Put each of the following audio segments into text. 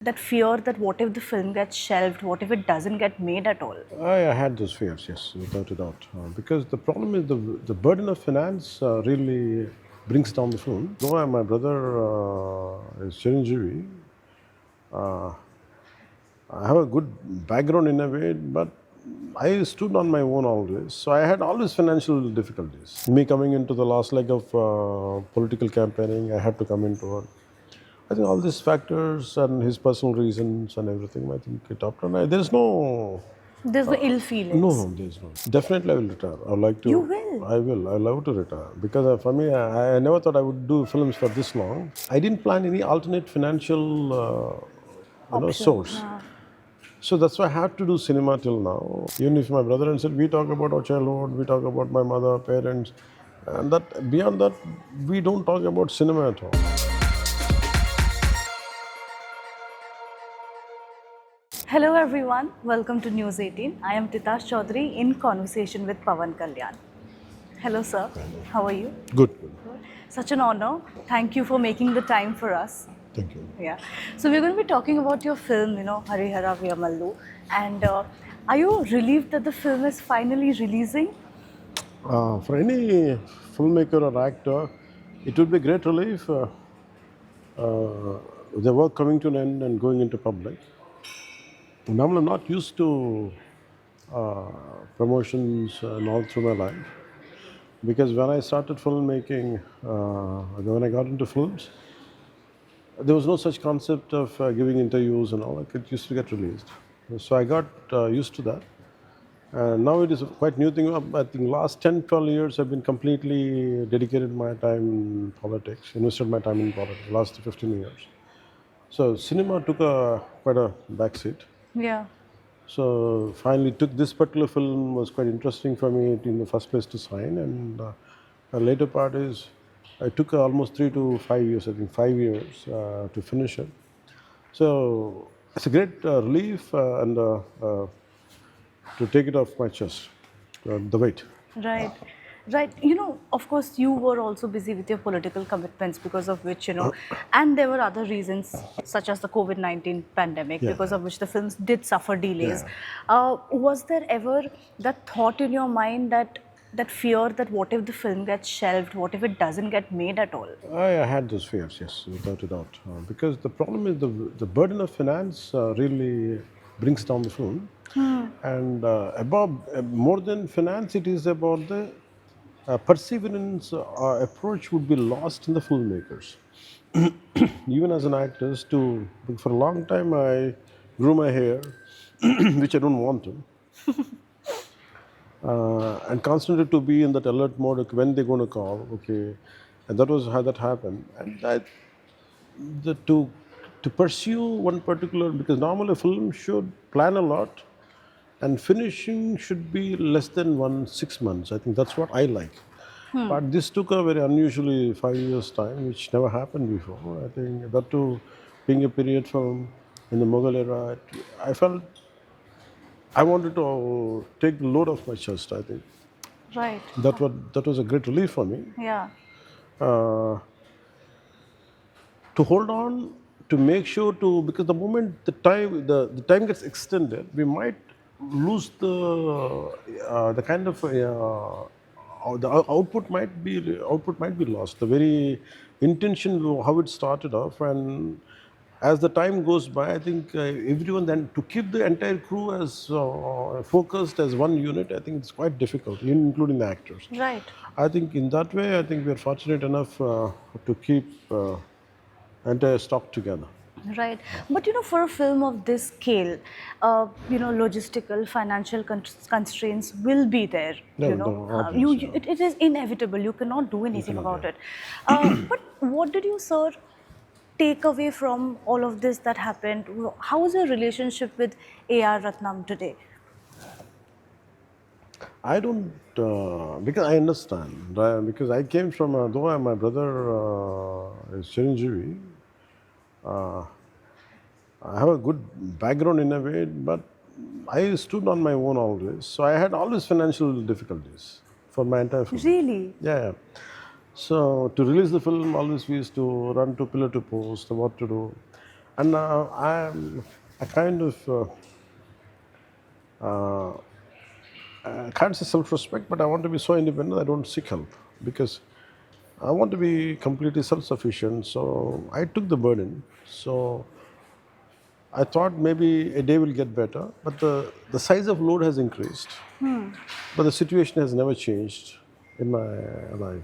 That fear that what if the film gets shelved, what if it doesn't get made at all? I had those fears, yes, without a doubt. Because the problem is the burden of finance really brings down the film. Though my brother is Chiranjeevi, uh, I have a good background in a way, but I stood on my own always. So I had always financial difficulties. Me coming into the last leg of political campaigning, I had to come into it. I think all these factors and his personal reasons and everything, I think it up. And there's no There's no ill no, feelings. no, there's no. Definitely, I will retire. I would like to. You will? I will. I love to retire because for me, I never thought I would do films for this long. I didn't plan any alternate financial, Option. source. So that's why I had to do cinema till now. Even if my brother and said we talk about our childhood, we talk about my mother, parents, and that beyond that, we don't talk about cinema at all. Hello everyone, welcome to News 18. I am Titas Chowdhury in conversation with Pawan Kalyan. Hello sir, how are you? Good. Such an honor. Thank you for making the time for us. Thank you. Yeah. So we're going to be talking about your film, Hari Hara Veera Mallu. And are you relieved that the film is finally releasing? For any filmmaker or actor, it would be a great relief. The work coming to an end and going into public. Normally, I'm not used to promotions and all through my life because when I started filmmaking, when I got into films, there was no such concept of giving interviews and all. It used to get released, so I got used to that. And now it is a quite new thing. I think last 10, 12 years I've been completely dedicated my time in politics, invested my time in politics, last 15 years. So cinema took quite a backseat. Yeah. So finally took this particular film was quite interesting for me in the first place to sign, and the later part is I took almost 3 to 5 years, I think 5 years to finish it. So it's a great relief and to take it off my chest, the weight. Right. Right. Of course, you were also busy with your political commitments because of which, and there were other reasons such as the COVID-19 pandemic, Yeah. because of which the films did suffer delays. Yeah. Was there ever that thought in your mind that fear that what if the film gets shelved, what if it doesn't get made at all? I had those fears, yes, without a doubt. Because the problem is the burden of finance really brings down the film. And above, more than finance, it is about the perseverance approach would be lost in the filmmakers. Even as an actor, for a long time I grew my hair, which I don't want to. And constantly to be in that alert mode, okay, when they're going to call, okay, and that was how that happened. And to pursue one particular, because normally a film should plan a lot, and finishing should be less than 6 months. I think that's what I like. But this took a very unusually 5 years time, which never happened before. I think that too, being a period film in the Mughal era, I felt I wanted to take the load off my chest. I think Right. that was a great relief for me. Yeah. Uh, to hold on, to make sure to, because the moment the time gets extended, we might lose the kind of the output might be lost. The very intention how it started off, and as the time goes by, I think everyone then to keep the entire crew as focused as one unit, I think it's quite difficult, including the actors. Right. I think in that way, I think we are fortunate enough to keep entire stock together. Right. But for a film of this scale, logistical, financial constraints will be there. No, obviously. It is inevitable. You cannot do anything about it. But what did you, sir, take away from all of this that happened? How is your relationship with AM Rathnam today? I don't, because I understand, right? Because I came from, though my brother is Chiranjeevi, I have a good background in a way, but I stood on my own always. So I had always financial difficulties for my entire film. Really? Yeah. So to release the film, always we used to run to pillar to post, what to do. And I kind of, uh, I can't say self-respect, but I want to be so independent I don't seek help because I want to be completely self-sufficient. So I took the burden. So I thought maybe a day will get better, but the size of load has increased. But the situation has never changed in my life.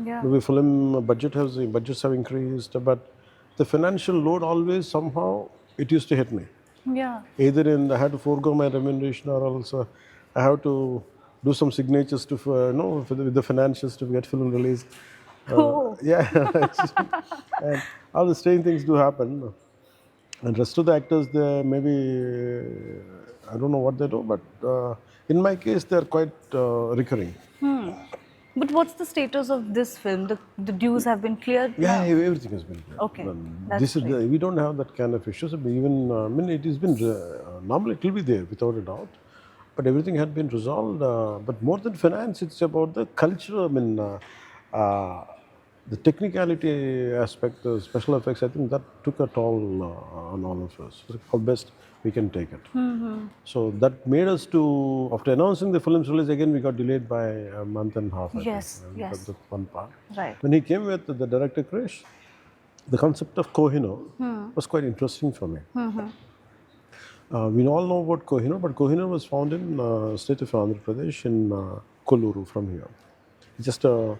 Yeah. Maybe film budgets have increased, but the financial load always somehow it used to hit me. Yeah. Either I had to forego my remuneration, or else I have to do some signatures to with the financials to get film released. Oh. Yeah, and all the strange things do happen. And rest of the actors, they maybe I don't know what they do, but in my case, they're quite recurring. But what's the status of this film? The dues have been cleared Yeah, now. everything has been clear. Okay, This that's is great. we don't have that kind of issues. Even I mean, it has been normally it will be there without a doubt, but everything had been resolved. But more than finance, it's about the culture. I mean, uh, the technicality aspect, the special effects. I think that took a toll on all of us. How best we can take it. So that made us to, after announcing the film's release again, we got delayed by a month and a half, I think. Yes, And yes. that's one part. Right. When he came with the director Krish, the concept of Kohinoor was quite interesting for me. We all know about Kohinoor, but Kohinoor was found in state of Andhra Pradesh in Kolluru from here. Just, I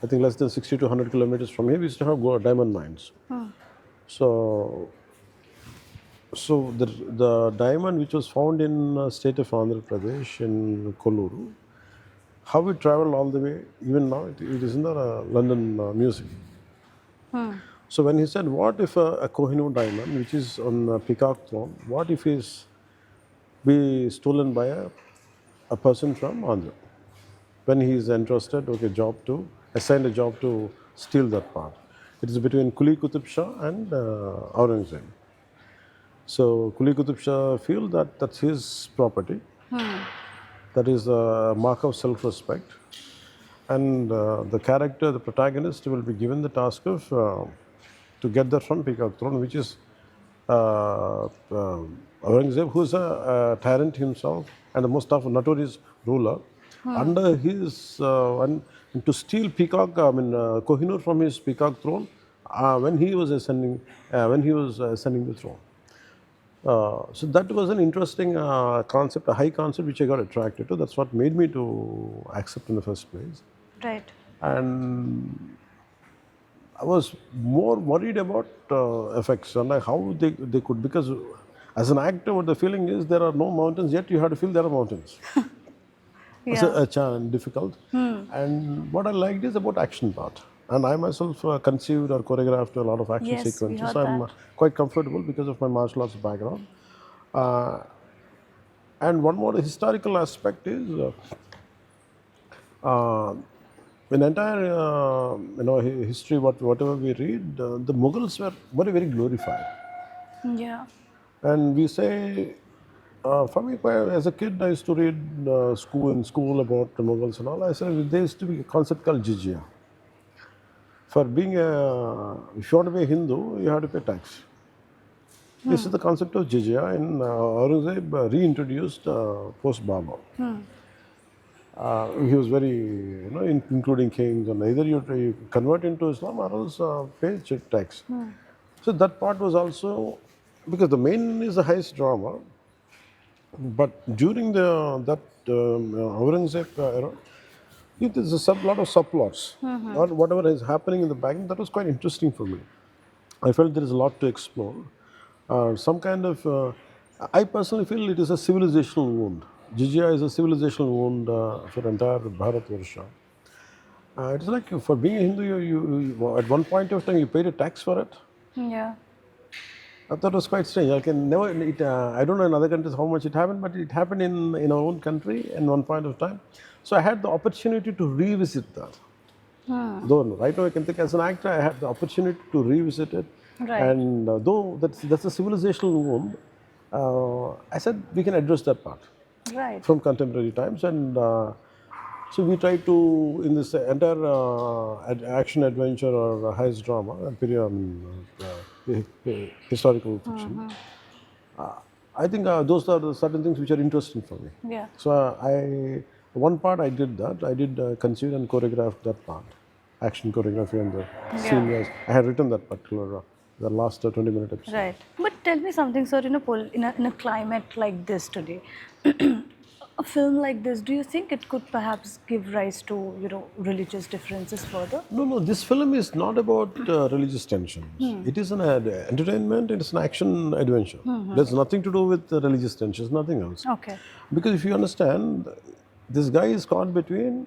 think, less than 60 to 100 kilometers from here, we used to have diamond mines. So, so the diamond which was found in state of Andhra Pradesh in Kolluru, how it traveled all the way, even now, it is in the London Museum. So when he said, what if a Kohinoor diamond, which is on a peacock throne, what if it's be stolen by a person from Andhra? When he is entrusted, assigned a job to steal that part. It is between Kuli Qutub Shah and Aurangzeb. So Kuli Qutub Shah feel that that's his property. That is a mark of self-respect. And the character, the protagonist, will be given the task of to get that from Peacock Throne, which is Aurangzeb, who is a tyrant himself and the most of notorious ruler. Under his and to steal Kohinoor from his Peacock Throne, when he was ascending the throne. So that was an interesting concept, a high concept which I got attracted to. That's what made me to accept in the first place. Right. And I was more worried about effects and like how they could, because as an actor, what the feeling is there are no mountains, yet you have to feel there are mountains. It's Yeah. a challenge, difficult. And what I liked is about action part. And I myself conceived or choreographed a lot of action Yes, we sequences. heard So I'm that. quite comfortable because of my martial arts background. Uh, and one more historical aspect is in entire history, whatever we read, the Mughals were very glorified. Yeah. And we say, for me, as a kid, I used to read in school about the Mughals and all. I said there used to be a concept called jizya. For being if you want to be a Hindu, you have to pay tax. This is the concept of jizya, and Aurangzeb reintroduced post Babur. He was very, including kings, and either you convert into Islam or else pay tax. So that part was also, because the main is the highest drama, but during that Aurangzeb era, it is a lot of subplots, or whatever is happening in the background. That was quite interesting for me. I felt there is a lot to explore. Some kind of, I personally feel it is a civilizational wound. Jizya is a civilizational wound for entire Bharatvarsha. It's like for being a Hindu, you at one point of time you paid a tax for it. Yeah. I thought it was quite strange. I can never. I don't know in other countries how much it happened, but it happened in our own country in one point of time. So I had the opportunity to revisit that. Though right now I can think as an actor, I had the opportunity to revisit it. Right. And though that's a civilizational wound, I said we can address that part Right. from contemporary times, and so we try to, in this entire action adventure or heist drama, historical fiction. I think those are the certain things which are interesting for me. Yeah. So one part I did that. I did conceive and choreograph that part, action choreography and the scene. Yeah. Was, I had written that particular, the last 20-minute episode. Right. But tell me something, sir, in a climate like this today, a film like this, do you think it could perhaps give rise to, religious differences further? No. This film is not about religious tensions. It is an entertainment. It is an action adventure. There's nothing to do with religious tensions. Nothing else. Okay. Because if you understand, this guy is caught between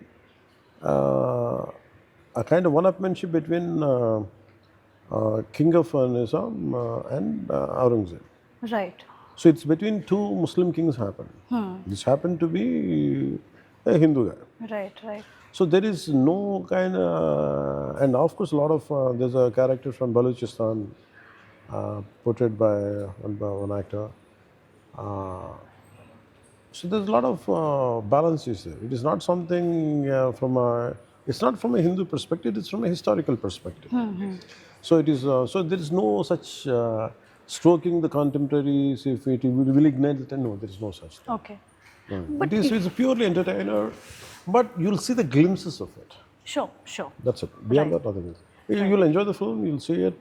a kind of one-upmanship between King of Nizam and Aurangzeb. Right. So it's between two Muslim kings happened. This happened to be a Hindu guy. Right. So there is no kind of, and of course a lot of, there's a character from Balochistan portrayed by one actor. So there's a lot of balances there. It is not something it's not from a Hindu perspective, it's from a historical perspective. So it is, so there is no such stroking the contemporaries, if it will ignite the, no, there is no such thing. Okay. But it's purely entertainer, but you'll see the glimpses of it. Sure. That's it. Beyond that, nothing else. You'll enjoy the film, you'll see it,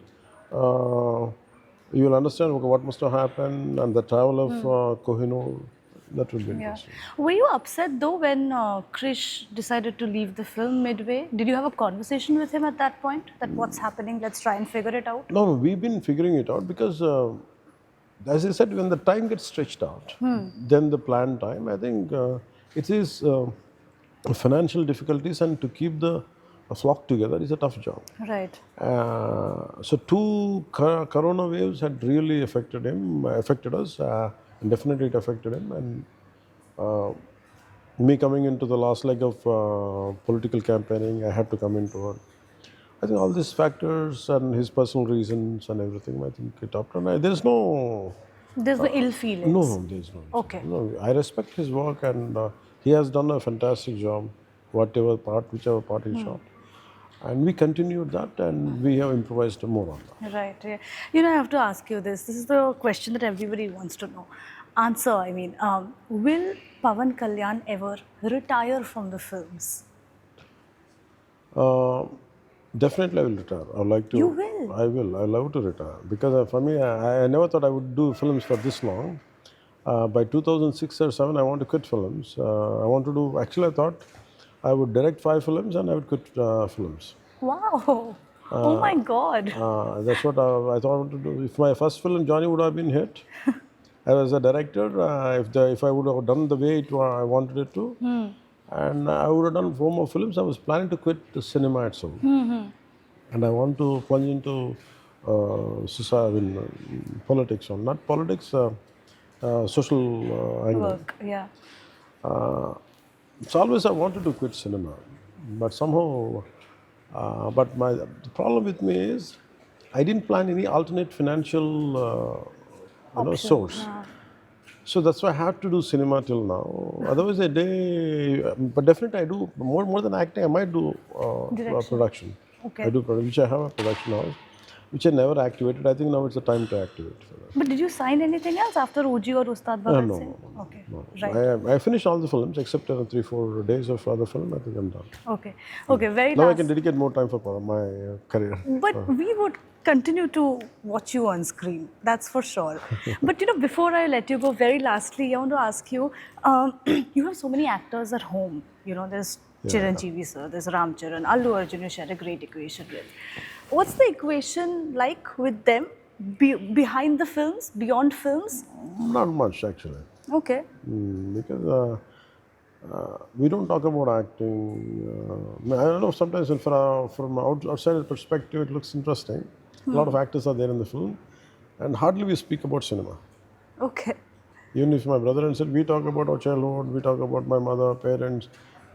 you'll understand what must have happened, and the travel of Kohinoor. That would be interesting. Were you upset though when Krish decided to leave the film midway? Did you have a conversation with him at that point? That what's happening? Let's try and figure it out. No, we've been figuring it out because, as I said, when the time gets stretched out, then the planned time, I think it is financial difficulties, and to keep the flock together is a tough job. Right. So two corona waves had really affected us. And definitely it affected him, and me coming into the last leg of political campaigning, I had to come into it. I think all these factors and his personal reasons and everything, I think it up. And there's no ill feelings. No, there's no. Okay. No, I respect his work, and he has done a fantastic job, whichever part he shot. And we continued that, and we have improvised more on that. Right. Yeah. I have to ask you this. This is the question that everybody wants to know. Answer, will Pawan Kalyan ever retire from the films? Definitely I will retire. I would like to. You will? I will. I love to retire. Because for me, I never thought I would do films for this long. By 2006 or 7, I want to quit films. Actually I thought I would direct 5 films and I would quit films. Wow. Oh my God. That's what I thought I wanted to do. If my first film, Johnny, would have been hit, I was a director, if I would have done the way I wanted it to, and I would have done 4 more films, I was planning to quit the cinema itself. And I want to plunge into politics, or not politics, social angle. Work, yeah. It's always I wanted to quit cinema, but somehow, the problem with me is I didn't plan any alternate financial source. So that's why I have to do cinema till now. Otherwise, but definitely I do more than acting. I might do production. Okay. I do production, which I have a production house, which I never activated. I think now it's the time to activate for that. But did you sign anything else after Oji or Ustad Bhagat No. Singh? Okay. No. Right. I finished all the films except 3-4 days of other film. I think I'm done. Okay. Very Now last. I can dedicate more time for my career. But we would continue to watch you on screen, that's for sure. But before I let you go, very lastly, I want to ask you, you have so many actors at home. There's Chiranjeevi sir, there's Ram Charan, Allu Arjun, you shared a great equation with. What's the equation like with them behind the films, beyond films? Not much actually. Okay. Because we don't talk about acting. I don't know, sometimes from outside perspective it looks interesting. A lot of actors are there in the film, and hardly we speak about cinema. Okay. Even if my brother and sister, we talk about our childhood, we talk about my mother, parents,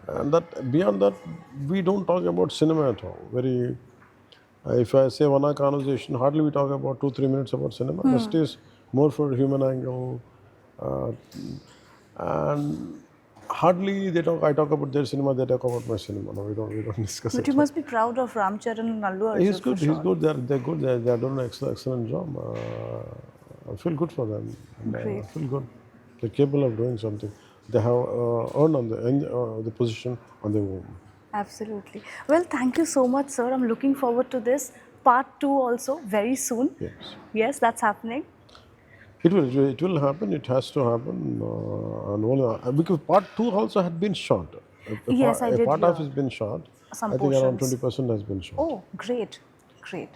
and that beyond that, we don't talk about cinema at all. If I say one hour conversation, hardly we talk about 2-3 minutes about cinema. Rest is more for human angle, and hardly they talk. I talk about their cinema. They talk about my cinema. No, we don't discuss But it. you must be proud of Ram Charan and Allu Arjun. He's good. For He's sure. good. They're good. They're doing an excellent job. I feel good for them. And, I Great. feel good. They're capable of doing something. They have earned on the position on their own. Absolutely. Well, thank you so much, sir. I'm looking forward to this. Part 2 also very soon. Yes. Yes, that's happening. It will happen. It has to happen. And because part 2 also had been shot. Yes, I A did part hear. of has been shot. Some I think around portions. 20% has been shot. Oh, great. Great.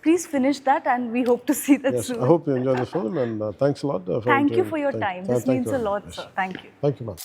Please finish that and we hope to see that Yes, soon. I hope you enjoy the film and thanks a lot. Thank you for your time. This thank means you a very lot, much. sir. Thank you. Thank you, ma'am.